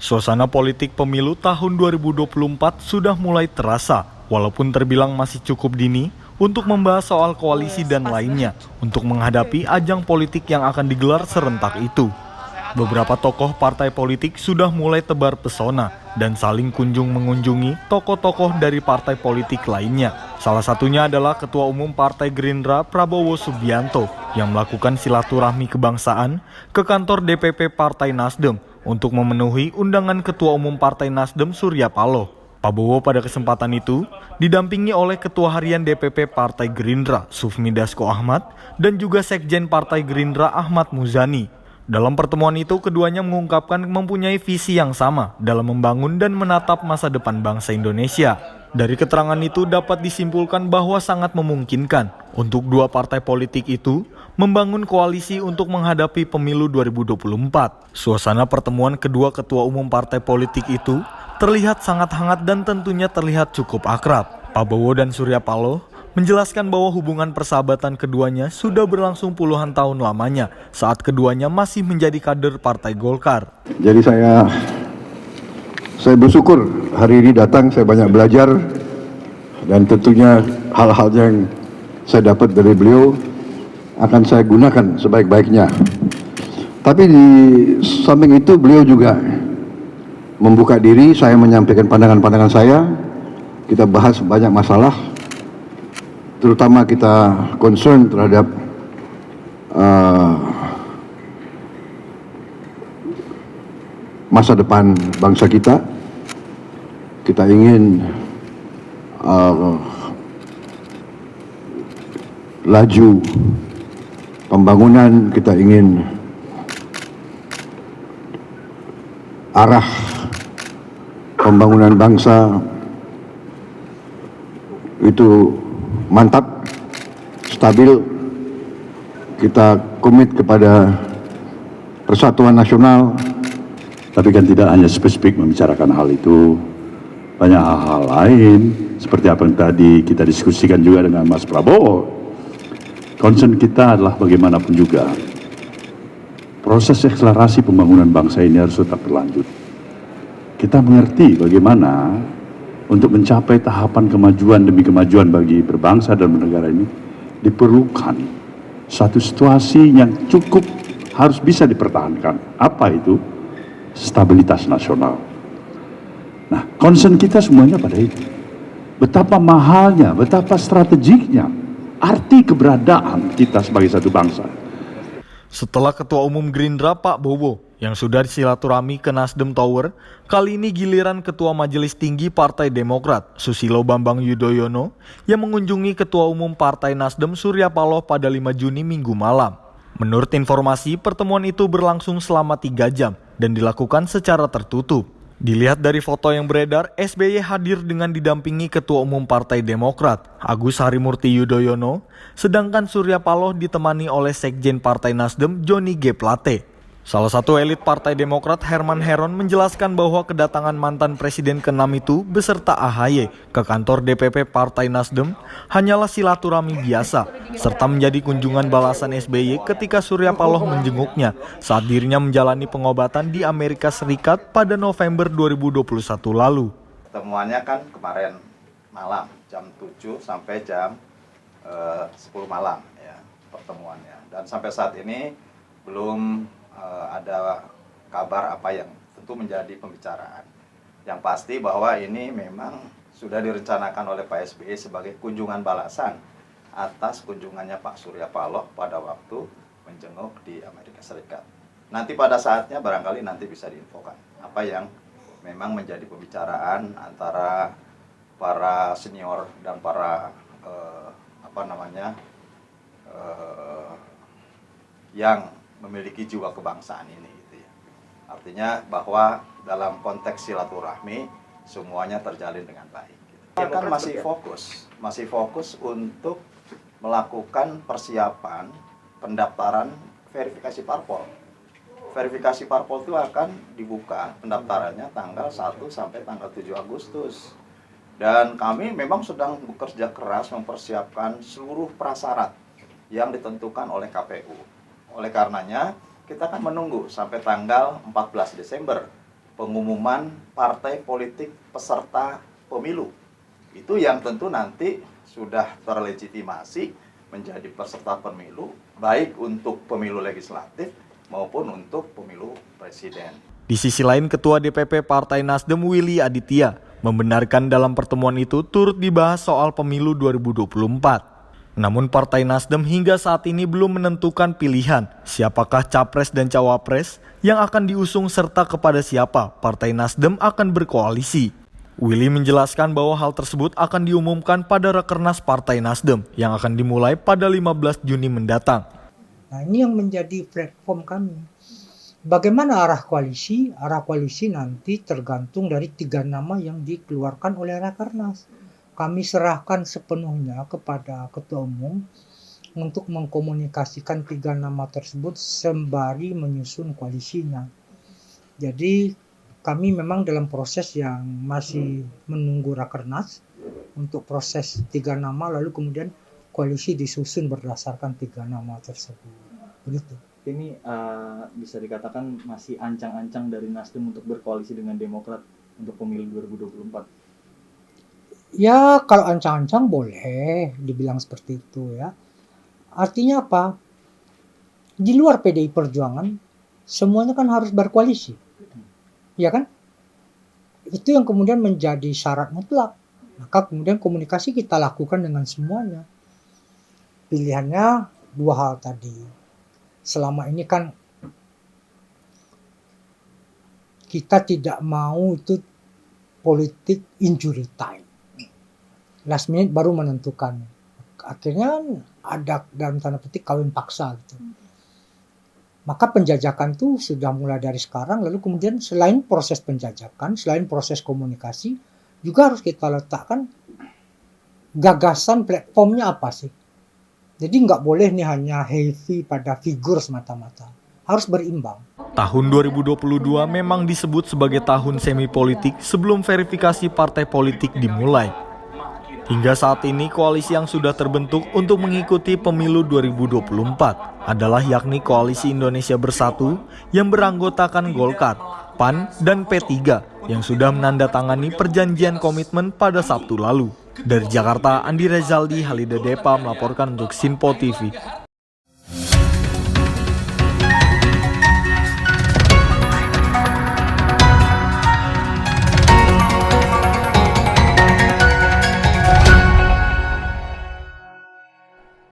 Suasana politik pemilu tahun 2024 sudah mulai terasa, walaupun terbilang masih cukup dini untuk membahas soal koalisi dan lainnya untuk menghadapi ajang politik yang akan digelar serentak itu. Beberapa tokoh partai politik sudah mulai tebar pesona dan saling kunjung mengunjungi tokoh-tokoh dari partai politik lainnya. Salah satunya adalah Ketua Umum Partai Gerindra Prabowo Subianto yang melakukan silaturahmi kebangsaan ke kantor DPP Partai Nasdem untuk memenuhi undangan Ketua Umum Partai Nasdem Surya Paloh. Prabowo pada kesempatan itu didampingi oleh Ketua Harian DPP Partai Gerindra Sufmi Dasko Ahmad dan juga Sekjen Partai Gerindra Ahmad Muzani. Dalam pertemuan itu, keduanya mengungkapkan mempunyai visi yang sama dalam membangun dan menatap masa depan bangsa Indonesia. Dari keterangan itu dapat disimpulkan bahwa sangat memungkinkan untuk dua partai politik itu membangun koalisi untuk menghadapi pemilu 2024. Suasana pertemuan kedua ketua umum partai politik itu terlihat sangat hangat dan tentunya terlihat cukup akrab. Prabowo dan Surya Paloh menjelaskan bahwa hubungan persahabatan keduanya sudah berlangsung puluhan tahun lamanya saat keduanya masih menjadi kader Partai Golkar. Jadi saya bersyukur hari ini datang, saya banyak belajar dan tentunya hal-hal yang saya dapat dari beliau akan saya gunakan sebaik-baiknya. Tapi di samping itu beliau juga membuka diri, saya menyampaikan pandangan-pandangan saya, kita bahas banyak masalah. Terutama kita concern terhadap masa depan bangsa kita. Kita ingin laju pembangunan, kita ingin arah pembangunan bangsa itu mantap, stabil. Kita komit kepada persatuan nasional. Tapi kan tidak hanya spesifik membicarakan hal itu, banyak hal-hal lain seperti apa yang tadi kita diskusikan juga dengan Mas Prabowo. Concern kita adalah bagaimanapun juga proses akselerasi pembangunan bangsa ini harus tetap berlanjut. Kita mengerti bagaimana untuk mencapai tahapan kemajuan demi kemajuan bagi berbangsa dan bernegara ini diperlukan satu situasi yang cukup harus bisa dipertahankan. Apa itu? Stabilitas nasional. Nah, concern kita semuanya pada itu. Betapa mahalnya, betapa strategiknya arti keberadaan kita sebagai satu bangsa. Setelah Ketua Umum Gerindra Pak Bowo yang sudah silaturahmi ke Nasdem Tower, kali ini giliran Ketua Majelis Tinggi Partai Demokrat Susilo Bambang Yudhoyono yang mengunjungi Ketua Umum Partai Nasdem Surya Paloh pada 5 Juni Minggu malam. Menurut informasi, pertemuan itu berlangsung selama 3 jam dan dilakukan secara tertutup. Dilihat dari foto yang beredar, SBY hadir dengan didampingi Ketua Umum Partai Demokrat, Agus Harimurti Yudhoyono, sedangkan Surya Paloh ditemani oleh Sekjen Partai Nasdem, Joni G. Plate. Salah satu elit Partai Demokrat, Herman Heron, menjelaskan bahwa kedatangan mantan Presiden ke-6 itu beserta AHY ke kantor DPP Partai Nasdem hanyalah silaturahmi biasa, serta menjadi kunjungan balasan SBY ketika Surya Paloh menjenguknya saat dirinya menjalani pengobatan di Amerika Serikat pada November 2021 lalu. Pertemuannya kan kemarin malam, jam 7 sampai jam 10 malam ya pertemuannya. Dan sampai saat ini belum ada kabar apa yang tentu menjadi pembicaraan. Yang pasti bahwa ini memang sudah direncanakan oleh Pak SBY sebagai kunjungan balasan atas kunjungannya Pak Surya Paloh pada waktu menjenguk di Amerika Serikat. Nanti pada saatnya barangkali nanti bisa diinfokan apa yang memang menjadi pembicaraan antara para senior dan para yang memiliki jiwa kebangsaan ini gitu ya. Artinya bahwa dalam konteks silaturahmi semuanya terjalin dengan baik gitu. Kan masih fokus untuk melakukan persiapan pendaftaran verifikasi parpol. Verifikasi parpol itu akan dibuka pendaftarannya tanggal 1 sampai tanggal 7 Agustus. Dan kami memang sedang bekerja keras mempersiapkan seluruh prasyarat yang ditentukan oleh KPU. Oleh karenanya, kita akan menunggu sampai tanggal 14 Desember pengumuman partai politik peserta pemilu. Itu yang tentu nanti sudah terlegitimasi menjadi peserta pemilu, baik untuk pemilu legislatif maupun untuk pemilu presiden. Di sisi lain, Ketua DPP Partai Nasdem Willy Aditya membenarkan dalam pertemuan itu turut dibahas soal pemilu 2024. Namun Partai Nasdem hingga saat ini belum menentukan pilihan siapakah capres dan cawapres yang akan diusung serta kepada siapa Partai Nasdem akan berkoalisi. Willy menjelaskan bahwa hal tersebut akan diumumkan pada Rakernas Partai Nasdem yang akan dimulai pada 15 Juni mendatang. Nah, ini yang menjadi platform kami. Bagaimana arah koalisi? Arah koalisi nanti tergantung dari 3 nama yang dikeluarkan oleh Rakernas. Kami serahkan sepenuhnya kepada Ketua Umum untuk mengkomunikasikan 3 nama tersebut sembari menyusun koalisinya. Jadi kami memang dalam proses yang masih menunggu Rakernas untuk proses 3 nama, lalu kemudian koalisi disusun berdasarkan 3 nama tersebut. Begitu. Ini bisa dikatakan masih ancang-ancang dari Nasdem untuk berkoalisi dengan Demokrat untuk pemilu 2024. Ya, kalau ancang-ancang boleh dibilang seperti itu ya. Artinya apa? Di luar PDI Perjuangan, semuanya kan harus berkoalisi. Ya kan? Itu yang kemudian menjadi syarat mutlak. Maka kemudian komunikasi kita lakukan dengan semuanya. Pilihannya 2 hal tadi. Selama ini kan kita tidak mau itu politik injury time. Last minute baru menentukan. Akhirnya ada dalam tanda petik kawin paksa gitu. Maka penjajakan itu sudah mulai dari sekarang, lalu kemudian selain proses penjajakan, selain proses komunikasi, juga harus kita letakkan gagasan platformnya apa sih. Jadi nggak boleh nih hanya heavy pada figur semata-mata. Harus berimbang. Tahun 2022 memang disebut sebagai tahun semi politik sebelum verifikasi partai politik dimulai. Hingga saat ini koalisi yang sudah terbentuk untuk mengikuti pemilu 2024 adalah yakni Koalisi Indonesia Bersatu yang beranggotakan Golkar, PAN, dan P3 yang sudah menandatangani perjanjian komitmen pada Sabtu lalu. Dari Jakarta, Andi Rezaldi, Halida Depa melaporkan untuk Sinpo TV.